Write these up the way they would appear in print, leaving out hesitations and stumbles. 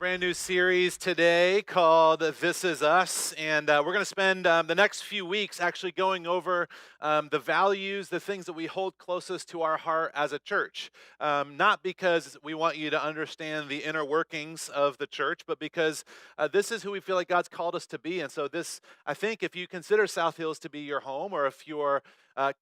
Brand new series today called This Is Us. And we're going to spend the next few weeks actually going over the values, the things that we hold closest to our heart as a church. Not because we want you to understand the inner workings of the church, but because this is who we feel like God's called us to be. And so, this, I think, if you consider South Hills to be your home, or if you're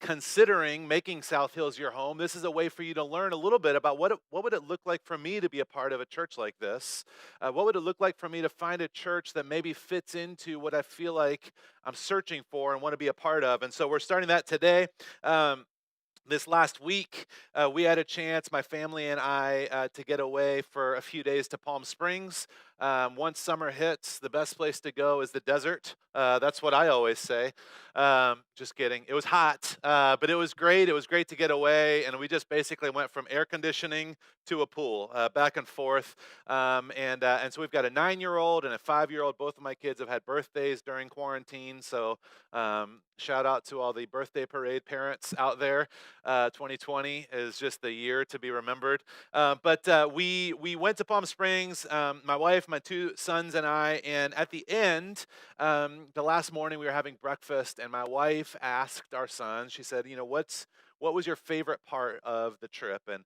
considering making South Hills your home, this is a way for you to learn a little bit about what would it look like for me to be a part of a church like this. What would it look like for me to find a church that maybe fits into what I feel like I'm searching for and want to be a part of? And so we're starting that today. This last week, we had a chance, my family and I, to get away for a few days to Palm Springs. Once summer hits, the best place to go is the desert. That's what I always say. Just kidding. It was hot, but it was great. It was great to get away, and we just basically went from air conditioning to a pool, back and forth. And so we've got a 9-year-old and a 5-year-old. Both of my kids have had birthdays during quarantine, so shout out to all the birthday parade parents out there. 2020 is just the year to be remembered. But we went to Palm Springs, my wife, my two sons, and I. And at the end, the last morning, we were having breakfast, and my wife asked our son. She said, what was your favorite part of the trip?" And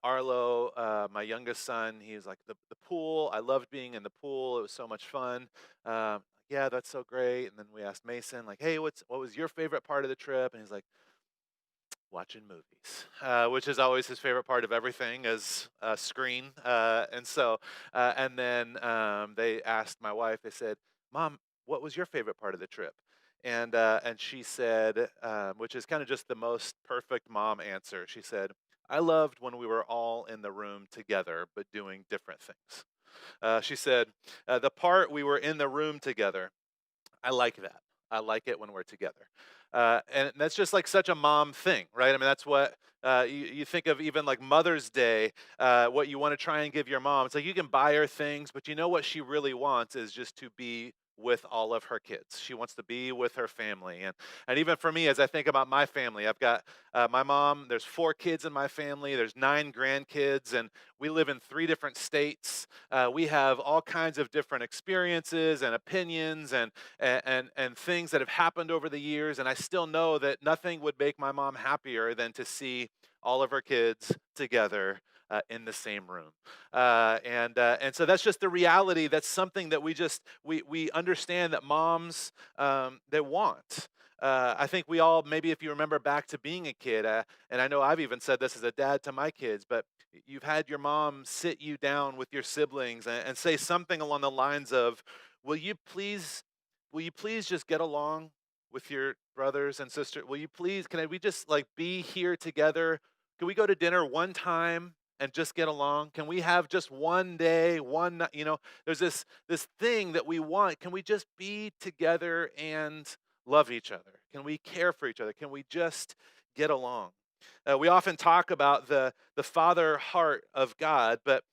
Arlo, my youngest son, he was like, the pool. I loved being in the pool. It was so much fun. Yeah, that's so great. And then we asked Mason, like, "Hey, what was your favorite part of the trip?" And he's like, "Watching movies," which is always his favorite part of everything, is a screen. And then they asked my wife. They said, "Mom, what was your favorite part of the trip?" And she said, which is kind of just the most perfect mom answer. She said, "I loved when we were all in the room together, but doing different things." She said, "The part we were in the room together, I like that. I like it when we're together." And that's just like such a mom thing, right? I mean, that's what you think of, even like Mother's Day, what you want to try and give your mom. It's like you can buy her things, but you know what she really wants is just to be with all of her kids. She wants to be with her family. And even for me, as I think about my family, I've got my mom, there's 4 kids in my family, there's 9 grandkids, and we live in 3 different states. We have all kinds of different experiences and opinions and things that have happened over the years. And I still know that nothing would make my mom happier than to see all of her kids together in the same room. And so that's just the reality. That's something that we understand that moms, they want. I think we all, maybe if you remember back to being a kid, and I know I've even said this as a dad to my kids, but you've had your mom sit you down with your siblings and say something along the lines of, "Will you please will you please just get along with your brothers and sisters? Will you please, we just like be here together? Can we go to dinner one time and just get along? Can we have just one day, there's this thing that we want. Can we just be together and love each other? Can we care for each other? Can we just get along?" We often talk about the father heart of God, but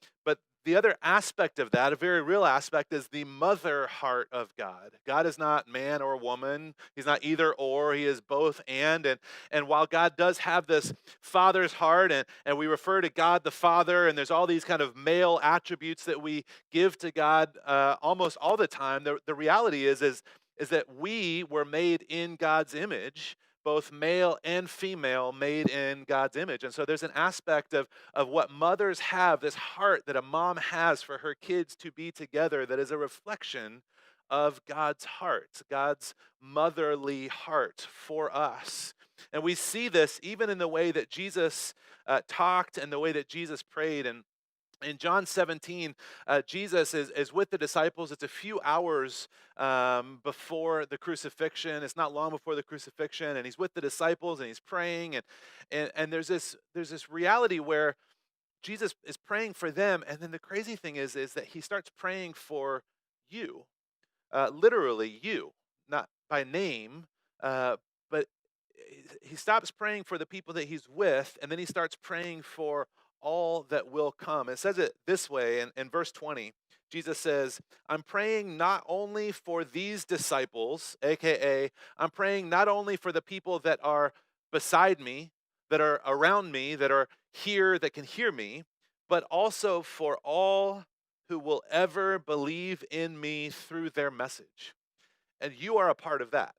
the other aspect of that, a very real aspect, is the mother heart of God. God is not man or woman. He's not either or. He is both and while God does have this father's heart, and we refer to God the Father, and there's all these kind of male attributes that we give to God almost all the time, the reality is that we were made in God's image, both male and female, made in God's image. And so there's an aspect of what mothers have, this heart that a mom has for her kids to be together, that is a reflection of God's heart, God's motherly heart for us. And we see this even in the way that Jesus talked and the way that Jesus prayed. And in John 17, Jesus is with the disciples. It's a few hours before the crucifixion. It's not long before the crucifixion, and he's with the disciples and he's praying. And there's this reality where Jesus is praying for them, and then the crazy thing is that he starts praying for you, literally you, not by name, but he stops praying for the people that he's with, and then he starts praying for all that will come. It says it this way in verse 20. Jesus says, "I'm praying not only for these disciples," aka, I'm praying not only for the people that are beside me, that are around me, that are here, that can hear me, but also for all who will ever believe in me through their message. And you are a part of that.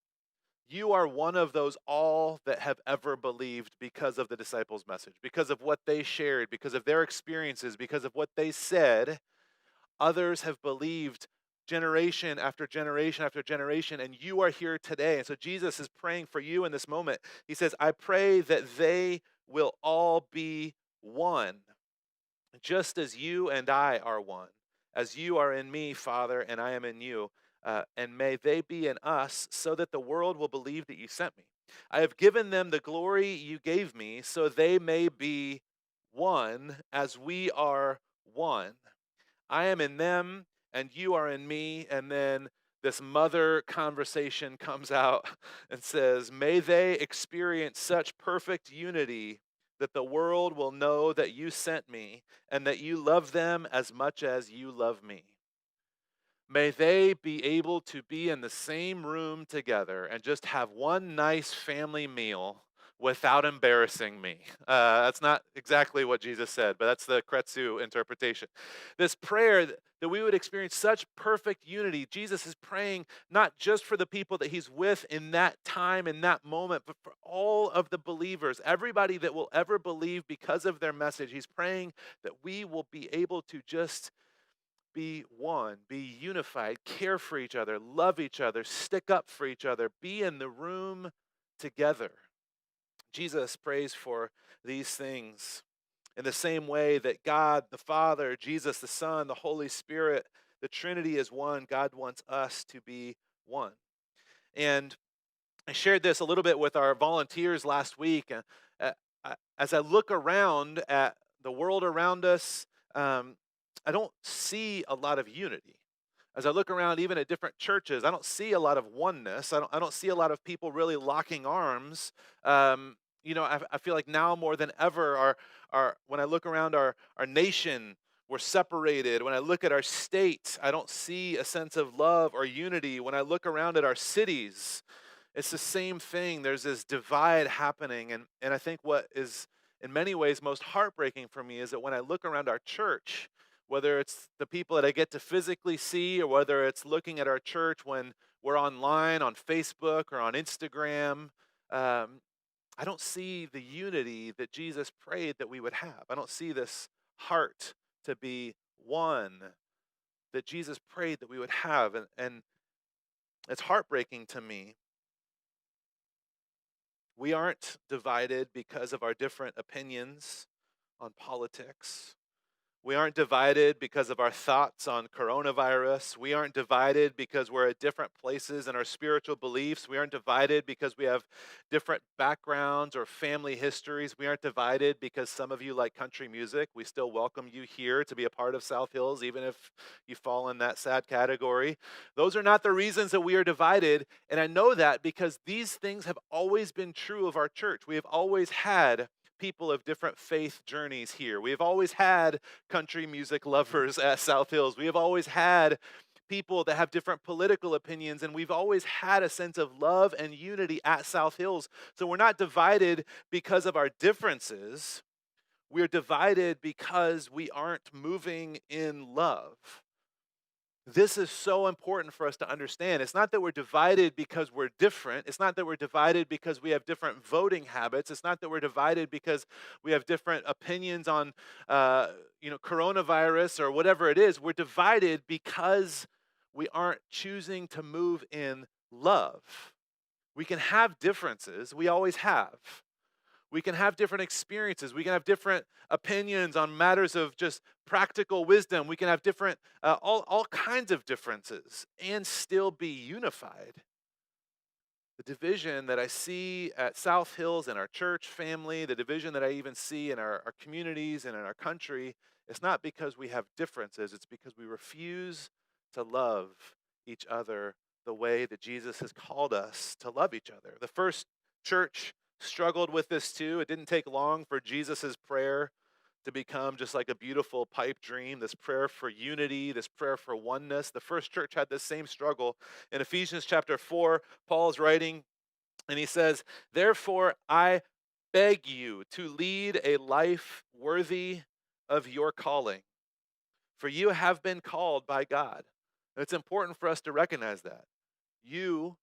You are one of those all that have ever believed because of the disciples' message, because of what they shared, because of their experiences, because of what they said. Others have believed generation after generation after generation, and you are here today. And so Jesus is praying for you in this moment. He says, I pray that they will all be one, just as you and I are one, as you are in me, Father, and I am in you. And may they be in us, so that the world will believe that you sent me. I have given them the glory you gave me, so they may be one as we are one. I am in them and you are in me. And then this mother conversation comes out and says, may they experience such perfect unity that the world will know that you sent me and that you love them as much as you love me. May they be able to be in the same room together and just have one nice family meal without embarrassing me. That's not exactly what Jesus said, but that's the Kretsu interpretation. This prayer that we would experience such perfect unity, Jesus is praying not just for the people that he's with in that time, in that moment, but for all of the believers, everybody that will ever believe because of their message. He's praying that we will be able to just be one, be unified, care for each other, love each other, stick up for each other, be in the room together. Jesus prays for these things in the same way that God the Father, Jesus the Son, the Holy Spirit, the Trinity is one. God wants us to be one. And I shared this a little bit with our volunteers last week. As I look around at the world around us, um, I don't see a lot of unity. As I look around, even at different churches, I don't see a lot of oneness. I don't see a lot of people really locking arms. I feel like now more than ever, when I look around our nation, we're separated. When I look at our state, I don't see a sense of love or unity. When I look around at our cities, it's the same thing. There's this divide happening. And I think what is in many ways most heartbreaking for me is that when I look around our church, whether it's the people that I get to physically see or whether it's looking at our church when we're online on Facebook or on Instagram, um, I don't see the unity that Jesus prayed that we would have. I don't see this heart to be one that Jesus prayed that we would have. And it's heartbreaking to me. We aren't divided because of our different opinions on politics. We aren't divided because of our thoughts on coronavirus. We aren't divided because we're at different places in our spiritual beliefs. We aren't divided because we have different backgrounds or family histories. We aren't divided because some of you like country music. We still welcome you here to be a part of South Hills, even if you fall in that sad category. Those are not the reasons that we are divided. And I know that because these things have always been true of our church. We have always had people of different faith journeys here. We have always had country music lovers at South Hills. We have always had people that have different political opinions, and we've always had a sense of love and unity at South Hills. So we're not divided because of our differences. We're divided because we aren't moving in love. This is so important for us to understand. It's not that we're divided because we're different. It's not that we're divided because we have different voting habits. It's not that we're divided because we have different opinions on, coronavirus or whatever it is. We're divided because we aren't choosing to move in love. We can have differences. We always have. We can have different experiences. We can have different opinions on matters of just practical wisdom. We can have different, all kinds of differences and still be unified. The division that I see at South Hills in our church family, the division that I even see in our communities and in our country, it's not because we have differences. It's because we refuse to love each other the way that Jesus has called us to love each other. The first church struggled with this too. It didn't take long for Jesus's prayer to become just like a beautiful pipe dream, this prayer for unity, this prayer for oneness. The first church had this same struggle. In Ephesians chapter 4, Paul is writing and he says, therefore, I beg you to lead a life worthy of your calling, For you have been called by God. It's important for us to recognize that. You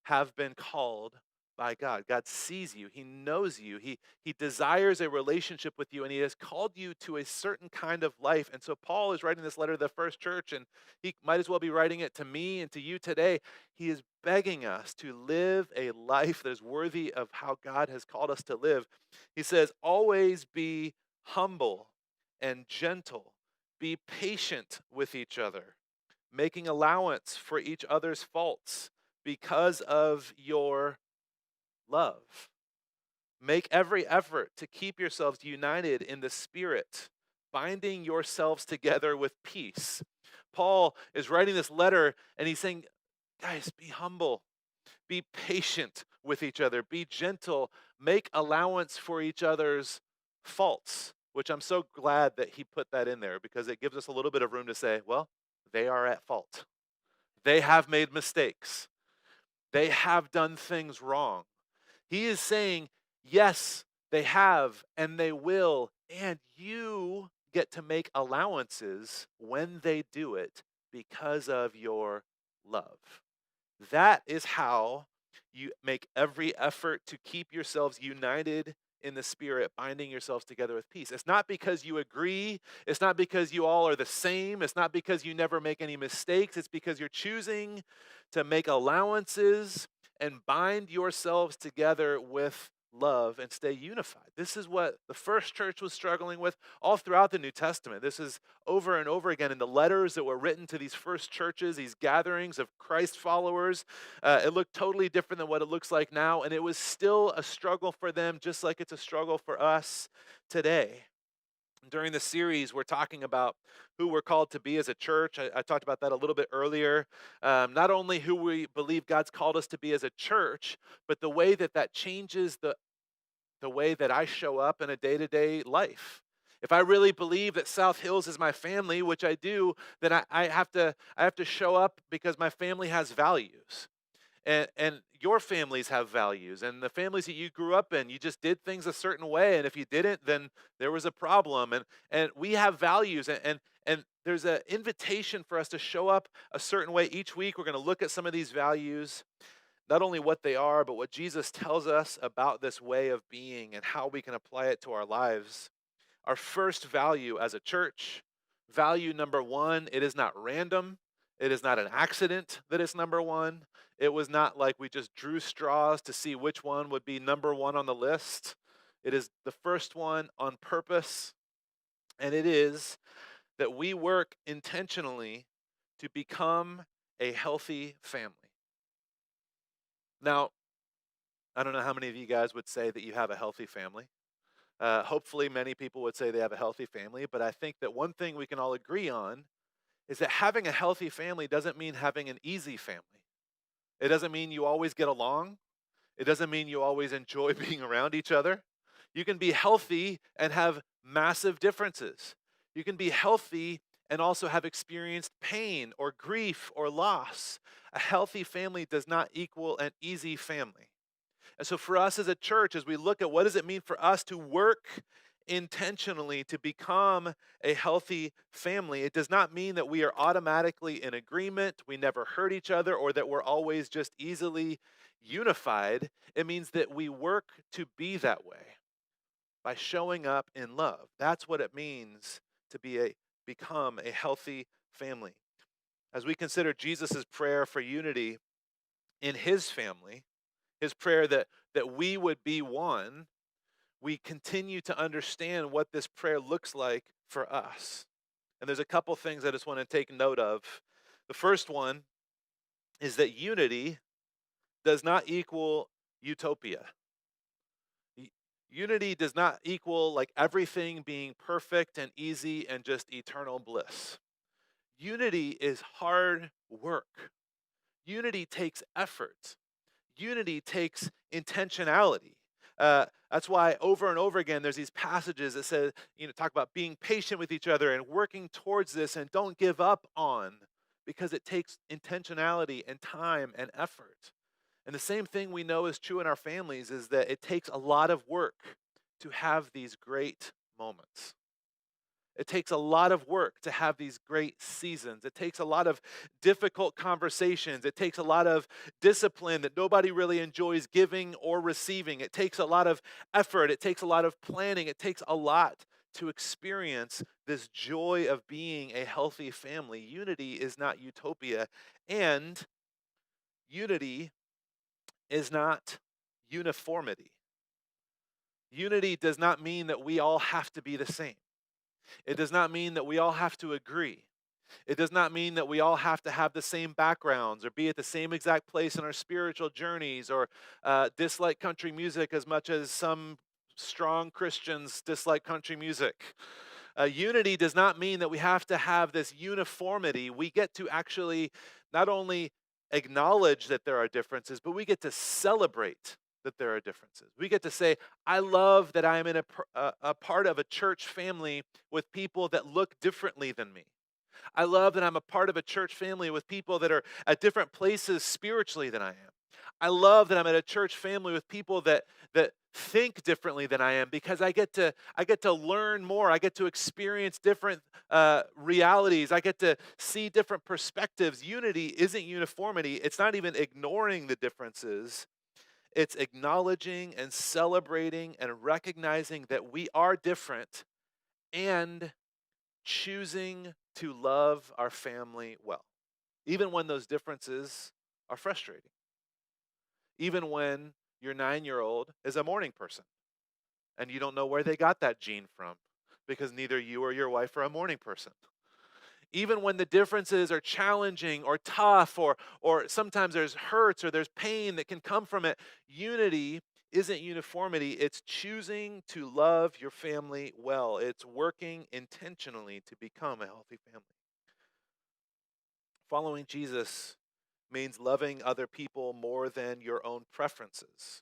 have been called by God. God sees you. He knows you. He desires a relationship with you, and He has called you to a certain kind of life. And so Paul is writing this letter to the first church, and he might as well be writing it to me and to you today. He is begging us to live a life that is worthy of how God has called us to live. He says, always be humble and gentle. Be patient with each other, making allowance for each other's faults because of your love. Make every effort to keep yourselves united in the Spirit, binding yourselves together with peace. Paul is writing this letter and he's saying, guys, be humble, be patient with each other, be gentle, make allowance for each other's faults, which I'm so glad that he put that in there because it gives us a little bit of room to say, well, they are at fault. They have made mistakes. They have done things wrong. He is saying, yes, they have and they will, and you get to make allowances when they do it because of your love. That is how you make every effort to keep yourselves united in the Spirit, binding yourselves together with peace. It's not because you agree. It's not because you all are the same. It's not because you never make any mistakes. It's because you're choosing to make allowances and bind yourselves together with love and stay unified. This is what the first church was struggling with all throughout the New Testament. This is over and over again in the letters that were written to these first churches, these gatherings of Christ followers. It looked totally different than what it looks like now, and it was still a struggle for them, just like it's a struggle for us today. During the series, we're talking about who we're called to be as a church. I talked about that a little bit earlier. Not only who we believe God's called us to be as a church, but the way that that changes the way that I show up in a day-to-day life. If I really believe that South Hills is my family, which I do, then I have to show up because my family has values. And your families have values, and the families that you grew up in, you just did things a certain way, and if you didn't, then there was a problem. And we have values, and there's an invitation for us to show up a certain way each week. We're going to look at some of these values, not only what they are, but what Jesus tells us about this way of being and how we can apply it to our lives. Our first value as a church, value number one, it is not random. It is not an accident that it's number one. It was not like we just drew straws to see which one would be number one on the list. It is the first one on purpose, and it is that we work intentionally to become a healthy family. Now, I don't know how many of you guys would say that you have a healthy family. Hopefully, many people would say they have a healthy family, but I think that one thing we can all agree on is that having a healthy family doesn't mean having an easy family. It doesn't mean you always get along. It doesn't mean you always enjoy being around each other. You can be healthy and have massive differences. You can be healthy and also have experienced pain or grief or loss. A healthy family does not equal an easy family. And so for us as a church, as we look at what does it mean for us to work intentionally to become a healthy family, it does not mean that we are automatically in agreement, we never hurt each other, or that we're always just easily unified. It means that we work to be that way by showing up in love. That's what it means to become a healthy family. As we consider Jesus' prayer for unity in his family, his prayer that we would be one, we continue to understand what this prayer looks like for us. And there's a couple things I just want to take note of. The first one is that unity does not equal utopia. Unity does not equal like everything being perfect and easy and just eternal bliss. Unity is hard work. Unity takes effort. Unity takes intentionality. That's why over and over again there's these passages that say, talk about being patient with each other and working towards this and don't give up on, because it takes intentionality and time and effort. And the same thing we know is true in our families is that it takes a lot of work to have these great moments. It takes a lot of work to have these great seasons. It takes a lot of difficult conversations. It takes a lot of discipline that nobody really enjoys giving or receiving. It takes a lot of effort. It takes a lot of planning. It takes a lot to experience this joy of being a healthy family. Unity is not utopia, and unity is not uniformity. Unity does not mean that we all have to be the same. It does not mean that we all have to agree. It does not mean that we all have to have the same backgrounds or be at the same exact place in our spiritual journeys or dislike country music as much as some strong Christians dislike country music. Unity does not mean that we have to have this uniformity. We get to actually not only acknowledge that there are differences, but we get to celebrate that there are differences. We get to say, I love that I am in a part of a church family with people that look differently than me. I love that I'm a part of a church family with people that are at different places spiritually than I am. I love that I'm at a church family with people that think differently than I am because I get to learn more. I get to experience different realities. I get to see different perspectives. Unity isn't uniformity. It's not even ignoring the differences. It's acknowledging and celebrating and recognizing that we are different and choosing to love our family well, even when those differences are frustrating, even when your 9-year old is a morning person and you don't know where they got that gene from because neither you or your wife are a morning person. Even when the differences are challenging or tough, or sometimes there's hurts or there's pain that can come from it, unity isn't uniformity. It's choosing to love your family well. It's working intentionally to become a healthy family. Following Jesus means loving other people more than your own preferences.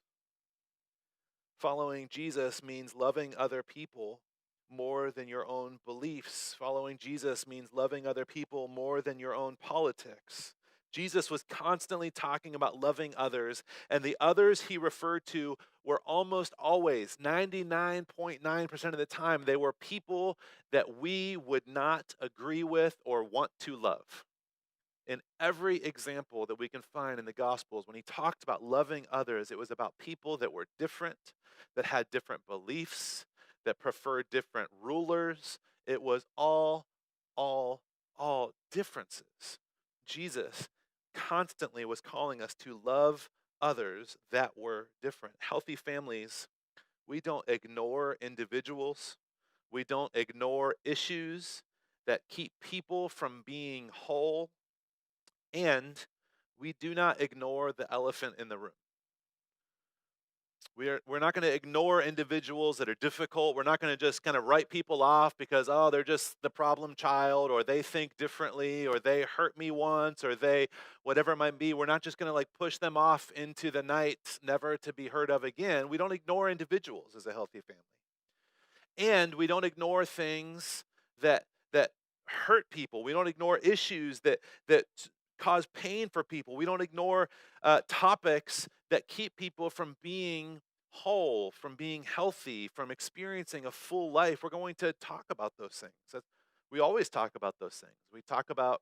Following Jesus means loving other people more than your own beliefs. Following Jesus means loving other people more than your own politics. Jesus was constantly talking about loving others, and the others he referred to were almost always, 99.9% of the time, they were people that we would not agree with or want to love. In every example that we can find in the Gospels, when he talked about loving others, it was about people that were different, that had different beliefs, that preferred different rulers. It was all, all differences. Jesus constantly was calling us to love others that were different. Healthy families, we don't ignore individuals, we don't ignore issues that keep people from being whole, and we do not ignore the elephant in the room. We're not going to ignore individuals that are difficult. We're not going to just kind of write people off because, oh, they're just the problem child, or they think differently, or they hurt me once, or they, whatever it might be. We're not just going to like push them off into the night, never to be heard of again. We don't ignore individuals as a healthy family. And we don't ignore things that hurt people. We don't ignore issues that cause pain for people. We don't ignore topics that keep people from being whole, from being healthy, from experiencing a full life. We're going to talk about those things. We always talk about those things. We talk about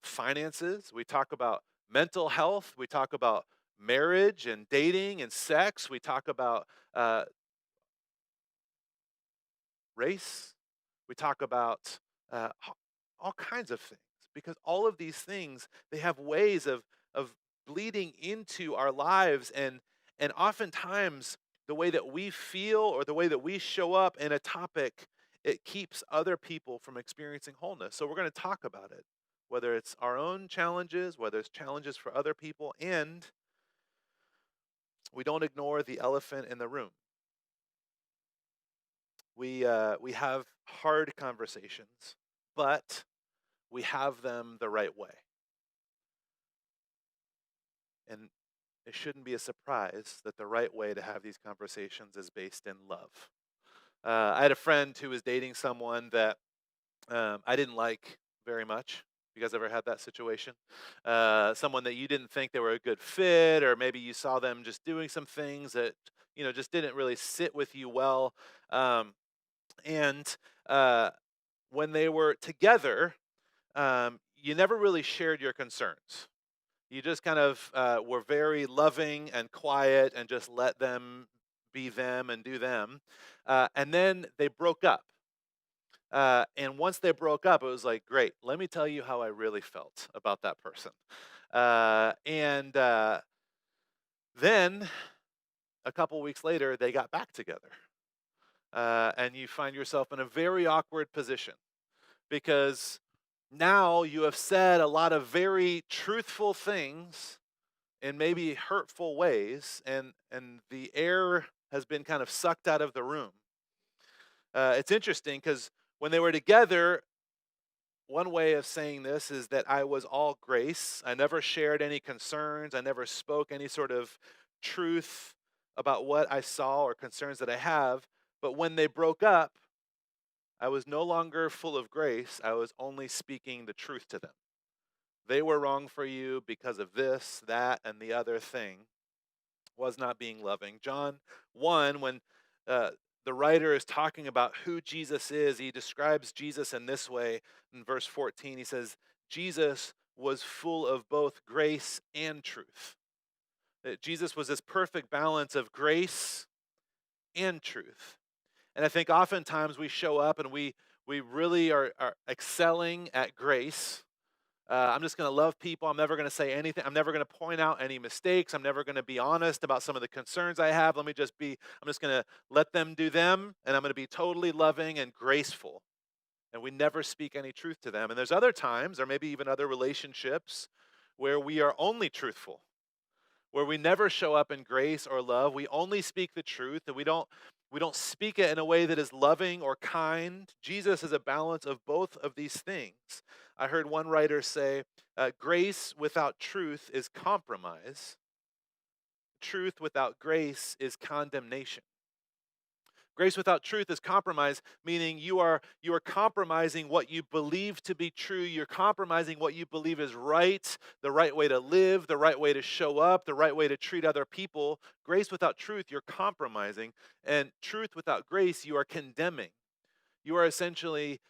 finances. We talk about mental health. We talk about marriage and dating and sex. We talk about race. We talk about all kinds of things, because all of these things, they have ways of bleeding into our lives, and oftentimes the way that we feel or the way that we show up in a topic, it keeps other people from experiencing wholeness. So we're going to talk about it, whether it's our own challenges, whether it's challenges for other people, and we don't ignore the elephant in the room. We have hard conversations, but we have them the right way. And it shouldn't be a surprise that the right way to have these conversations is based in love. I had a friend who was dating someone that I didn't like very much. You guys ever had that situation? Someone that you didn't think they were a good fit, or maybe you saw them just doing some things that just didn't really sit with you well. And when they were together, you never really shared your concerns. You just kind of were very loving and quiet and just let them be them and do them. And then they broke up. And once they broke up, it was like, great, let me tell you how I really felt about that person. And then a couple weeks later, they got back together. And you find yourself in a very awkward position because now you have said a lot of very truthful things in maybe hurtful ways, and the air has been kind of sucked out of the room. It's interesting because when they were together, one way of saying this is that I was all grace. I never shared any concerns. I never spoke any sort of truth about what I saw or concerns that I have. But when they broke up, I was no longer full of grace. I was only speaking the truth to them. They were wrong for you because of this, that, and the other thing. Was not being loving. John 1, when uh, the writer is talking about who Jesus is, he describes Jesus in this way. In verse 14, he says, Jesus was full of both grace and truth. That Jesus was this perfect balance of grace and truth. And I think oftentimes we show up and we really are excelling at grace. I'm just going to love people. I'm never going to say anything. I'm never going to point out any mistakes. I'm never going to be honest about some of the concerns I have. I'm just going to let them do them, and I'm going to be totally loving and graceful. And we never speak any truth to them. And there's other times, or maybe even other relationships, where we are only truthful, where we never show up in grace or love. We only speak the truth, and we don't speak it in a way that is loving or kind. Jesus is a balance of both of these things. I heard one writer say, grace without truth is compromise. Truth without grace is condemnation. Grace without truth is compromise, meaning you are compromising what you believe to be true. You're compromising what you believe is right, the right way to live, the right way to show up, the right way to treat other people. Grace without truth, you're compromising. And truth without grace, you are condemning. You are essentially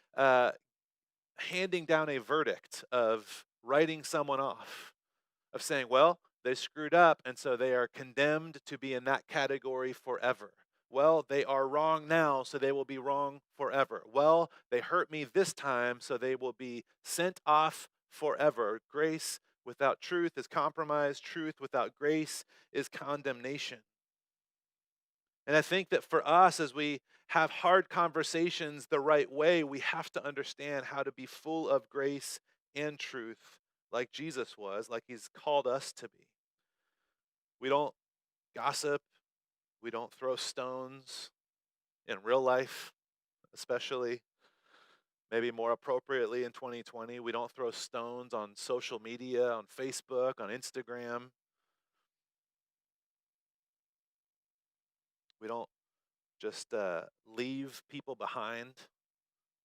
handing down a verdict of writing someone off, of saying, well, they screwed up, and so they are condemned to be in that category forever. Well, they are wrong now, so they will be wrong forever. Well, they hurt me this time, so they will be sent off forever. Grace without truth is compromise. Truth without grace is condemnation. And I think that for us, as we have hard conversations the right way, we have to understand how to be full of grace and truth like Jesus was, like he's called us to be. We don't gossip, we don't throw stones in real life, especially, maybe more appropriately in 2020. We don't throw stones on social media, on Facebook, on Instagram. We don't just leave people behind.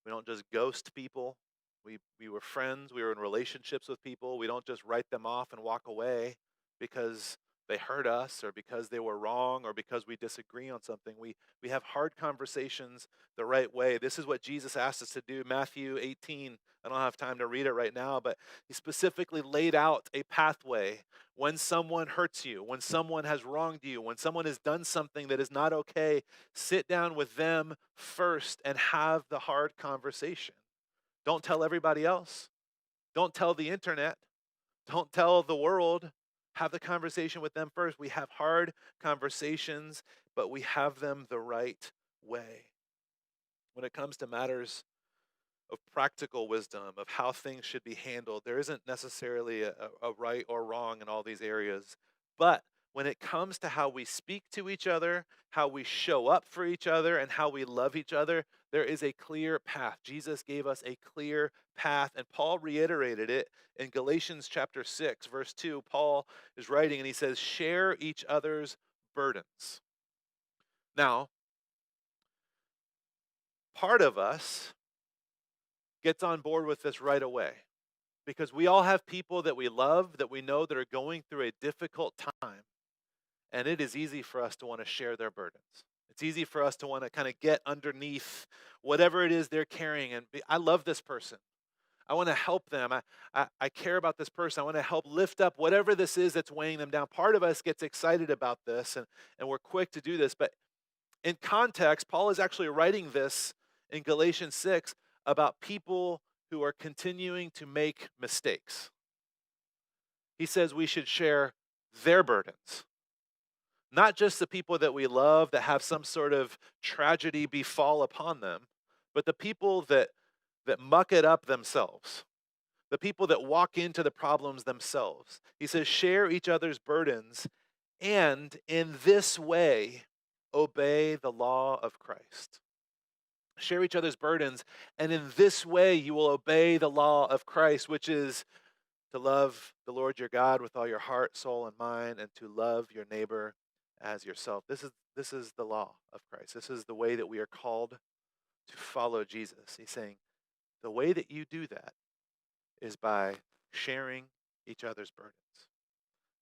We don't just ghost people. We were friends. We were in relationships with people. We don't just write them off and walk away because they hurt us or because they were wrong or because we disagree on something. We have hard conversations the right way. This is what Jesus asked us to do. Matthew 18. I don't have time to read it right now, but he specifically laid out a pathway when someone hurts you, when someone has wronged you, when someone has done something that is not okay. Sit down with them first and have the hard conversation. Don't tell everybody else. Don't tell the internet. Don't tell the world. Have the conversation with them first. We have hard conversations, but we have them the right way. When it comes to matters of practical wisdom, of how things should be handled, there isn't necessarily a right or wrong in all these areas. But when it comes to how we speak to each other, how we show up for each other, and how we love each other, there is a clear path. Jesus gave us a clear path, and Paul reiterated it in Galatians chapter 6, verse 2. Paul is writing, and he says, share each other's burdens. Now, part of us gets on board with this right away because we all have people that we love, that we know that are going through a difficult time. And it is easy for us to want to share their burdens. It's easy for us to want to kind of get underneath whatever it is they're carrying. And I love this person. I want to help them. I care about this person. I want to help lift up whatever this is that's weighing them down. Part of us gets excited about this, and we're quick to do this. But in context, Paul is actually writing this in Galatians 6 about people who are continuing to make mistakes. He says we should share their burdens, not just the people that we love that have some sort of tragedy befall upon them, but the people that muck it up themselves, the people that walk into the problems themselves. He says, share each other's burdens, and in this way, obey the law of Christ. Share each other's burdens, and in this way, you will obey the law of Christ, which is to love the Lord your God with all your heart, soul, and mind, and to love your neighbor as yourself. This is the law of Christ. This is the way that we are called to follow Jesus. He's saying the way that you do that is by sharing each other's burdens,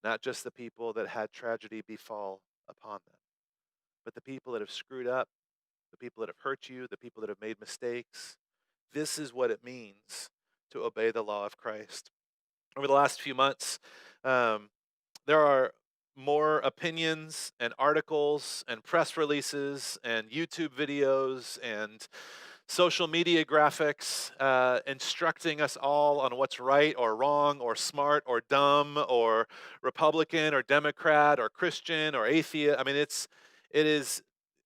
not just the people that had tragedy befall upon them, but the people that have screwed up, the people that have hurt you, the people that have made mistakes. This is what it means to obey the law of Christ. Over the last few months, there are more opinions and articles and press releases and YouTube videos and social media graphics instructing us all on what's right or wrong or smart or dumb or Republican or Democrat or Christian or atheist. I mean, it is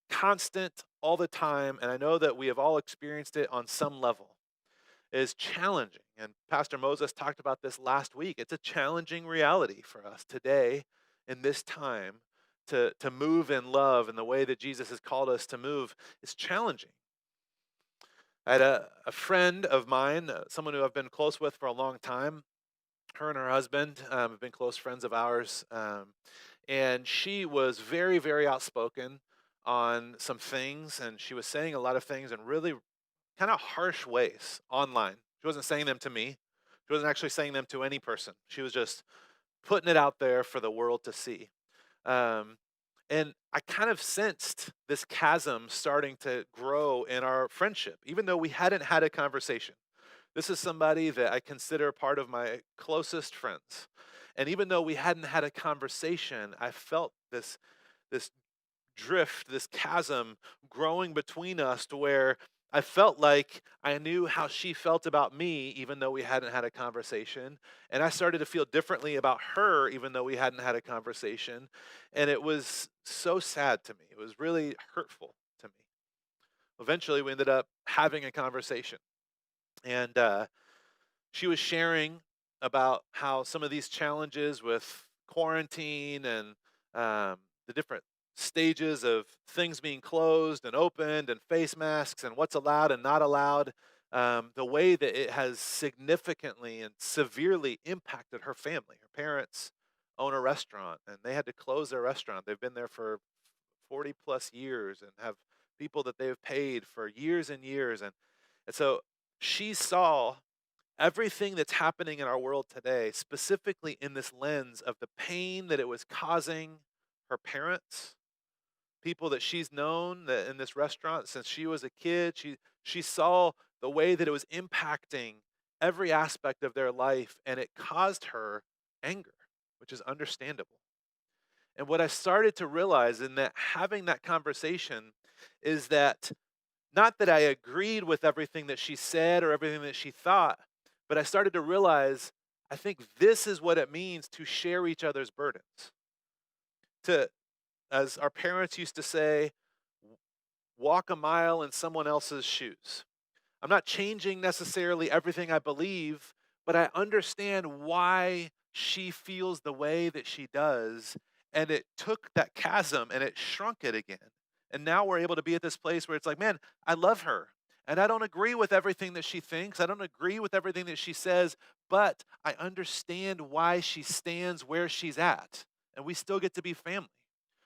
constant all the time, and I know that we have all experienced it on some level. It is challenging, and Pastor Moses talked about this last week. It's a challenging reality for us today in this time to move in love in the way that Jesus has called us to move. Is challenging. I had a friend of mine, someone who I've been close with for a long time. Her and her husband have been close friends of ours. And she was very, very outspoken on some things. And she was saying a lot of things in really kind of harsh ways online. She wasn't saying them to me. She wasn't actually saying them to any person. She was just putting it out there for the world to see. Um, and I kind of sensed this chasm starting to grow in our friendship, even though we hadn't had a conversation. This is somebody that I consider part of my closest friends. And even though we hadn't had a conversation, I felt this drift, this chasm growing between us to where I felt like I knew how she felt about me, even though we hadn't had a conversation. And I started to feel differently about her, even though we hadn't had a conversation. And it was so sad to me. It was really hurtful to me. Eventually, we ended up having a conversation. And she was sharing about how some of these challenges with quarantine and the different stages of things being closed and opened and face masks and what's allowed and not allowed, the way that it has significantly and severely impacted her family. Her parents own a restaurant and they had to close their restaurant. They've been there for 40 plus years and have people that they've paid for years and years. And so she saw everything that's happening in our world today, specifically in this lens of the pain that it was causing her parents, people that she's known that in this restaurant since she was a kid. She saw the way that it was impacting every aspect of their life, and it caused her anger, which is understandable. And what I started to realize in that having that conversation is that not that I agreed with everything that she said or everything that she thought, but I started to realize I think this is what it means to share each other's burdens. To, as our parents used to say, walk a mile in someone else's shoes. I'm not changing necessarily everything I believe, but I understand why she feels the way that she does. And it took that chasm and it shrunk it again. And now we're able to be at this place where it's like, man, I love her. And I don't agree with everything that she thinks. I don't agree with everything that she says, but I understand why she stands where she's at. And we still get to be family.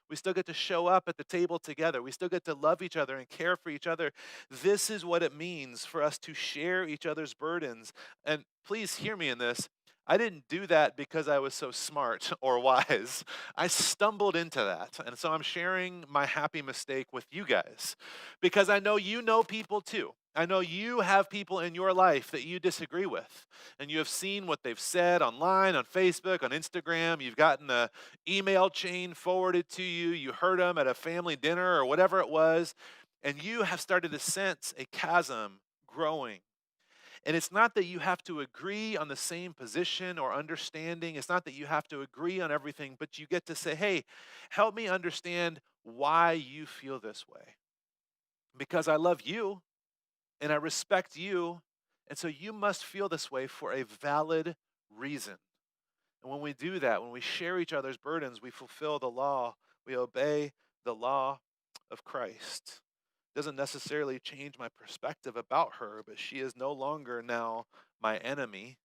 We still get to show up at the table together. We still get to love each other and care for each other. This is what it means for us to share each other's burdens. And please hear me in this. I didn't do that because I was so smart or wise. I stumbled into that. And so I'm sharing my happy mistake with you guys because I know you know people too. I know you have people in your life that you disagree with, and you have seen what they've said online, on Facebook, on Instagram. You've gotten the email chain forwarded to you. You heard them at a family dinner or whatever it was, and you have started to sense a chasm growing. And it's not that you have to agree on the same position or understanding. It's not that you have to agree on everything, but you get to say, hey, help me understand why you feel this way. Because I love you and I respect you. And so you must feel this way for a valid reason. And when we do that, when we share each other's burdens, we fulfill the law, we obey the law of Christ. Doesn't necessarily change my perspective about her, but she is no longer now my enemy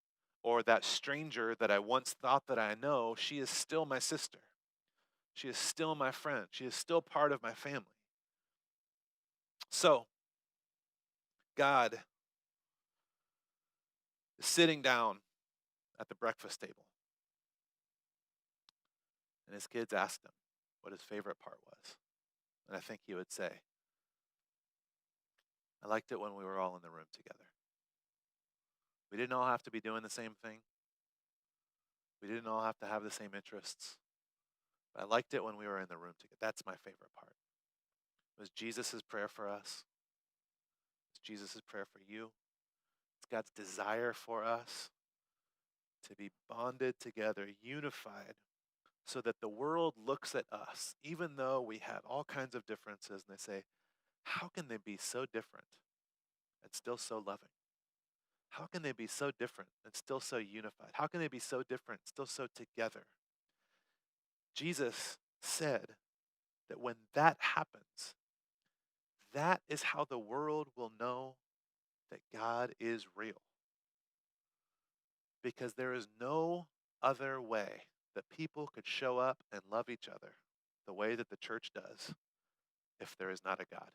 or that stranger that I once thought that I know. She is still my sister. She is still my friend. She is still part of my family. So, God is sitting down at the breakfast table, and his kids asked him what his favorite part was. And I think he would say, I liked it when we were all in the room together. We didn't all have to be doing the same thing. We didn't all have to have the same interests. But I liked it when we were in the room together. That's my favorite part. It was Jesus' prayer for us. It's Jesus' prayer for you. It's God's desire for us to be bonded together, unified, so that the world looks at us, even though we have all kinds of differences, and they say, how can they be so different and still so loving? How can they be so different and still so unified? How can they be so different, still so together? Jesus said that when that happens, that is how the world will know that God is real. Because there is no other way that people could show up and love each other the way that the church does if there is not a God.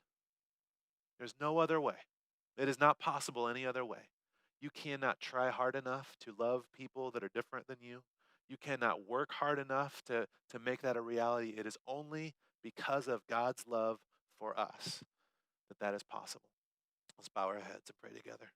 There's no other way. It is not possible any other way. You cannot try hard enough to love people that are different than you. You cannot work hard enough to make that a reality. It is only because of God's love for us that that is possible. Let's bow our heads and pray together.